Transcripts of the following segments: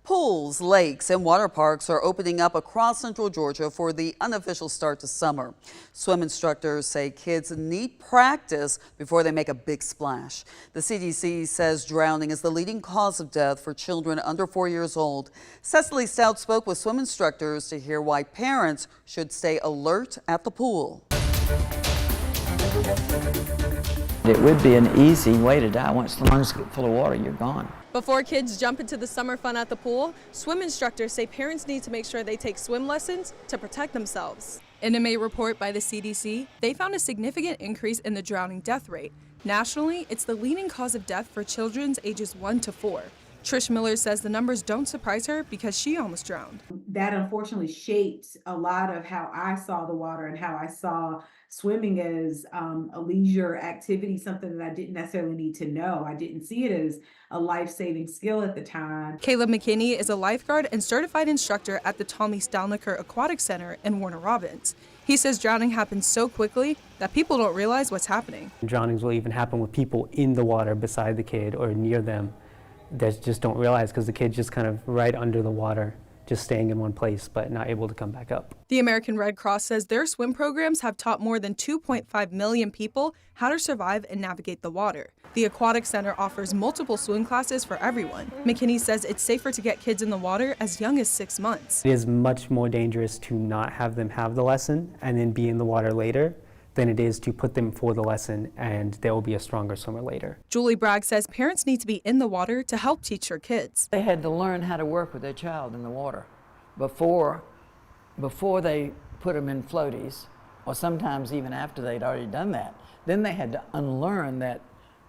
Pools, lakes, and water parks are opening up across central Georgia for the unofficial start to summer. Swim instructors say kids need practice before they make a big splash. The CDC says drowning is the leading cause of death for children under 4 years old. Cecily Stout spoke with swim instructors to hear why parents should stay alert at the pool. It would be an easy way to die. Once the lungs get full of water, you're gone. Before kids jump into the summer fun at the pool, swim instructors say parents need to make sure they take swim lessons to protect themselves. In a May report by the CDC, they found a significant increase in the drowning death rate. Nationally, it's the leading cause of death for children ages 1 to 4. Trish Miller says the numbers don't surprise her because she almost drowned. That unfortunately shaped a lot of how I saw the water and how I saw swimming as a leisure activity, something that I didn't necessarily need to know. I didn't see it as a life-saving skill at the time. Caleb McKinney is a lifeguard and certified instructor at the Tommy Stalnaker Aquatic Center in Warner Robins. He says drowning happens so quickly that people don't realize what's happening. Drownings will even happen with people in the water beside the kid or near them that just don't realize because the kid's just kind of right under the water, just staying in one place but not able to come back up. The American Red Cross says their swim programs have taught more than 2.5 million people how to survive and navigate the water. The Aquatic Center offers multiple swim classes for everyone. McKinney says it's safer to get kids in the water as young as 6 months. It is much more dangerous to not have them have the lesson and then be in the water later than it is to put them for the lesson and they will be a stronger swimmer later. Julie Bragg says parents need to be in the water to help teach their kids. They had to learn how to work with their child in the water before they put them in floaties, or sometimes even after they'd already done that. Then they had to unlearn that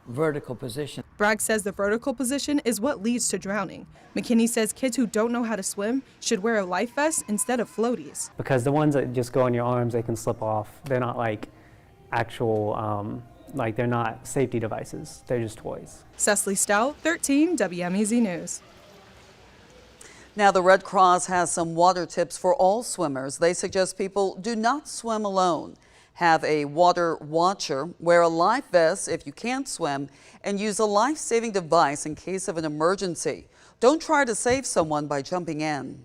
vertical position. Bragg says the vertical position is what leads to drowning. McKinney says kids who don't know how to swim should wear a life vest instead of floaties. Because the ones that just go in your arms, they can slip off. They're not like actual, they're not safety devices. They're just toys. Cecily Stout, 13 WMEZ News. Now, the Red Cross has some water tips for all swimmers. They suggest people do not swim alone. Have a water watcher, wear a life vest if you can't swim, and use a life-saving device in case of an emergency. Don't try to save someone by jumping in.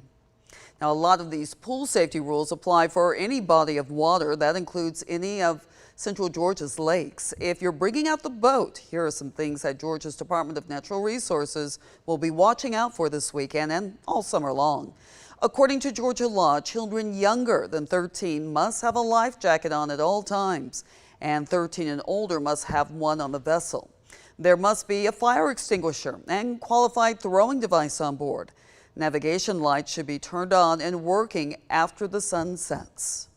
Now, a lot of these pool safety rules apply for any body of water. That includes any of Central Georgia's lakes. If you're bringing out the boat, here are some things that Georgia's Department of Natural Resources will be watching out for this weekend and all summer long. According to Georgia law, children younger than 13 must have a life jacket on at all times, and 13 and older must have one on the vessel. There must be a fire extinguisher and qualified throwing device on board. Navigation lights should be turned on and working after the sun sets.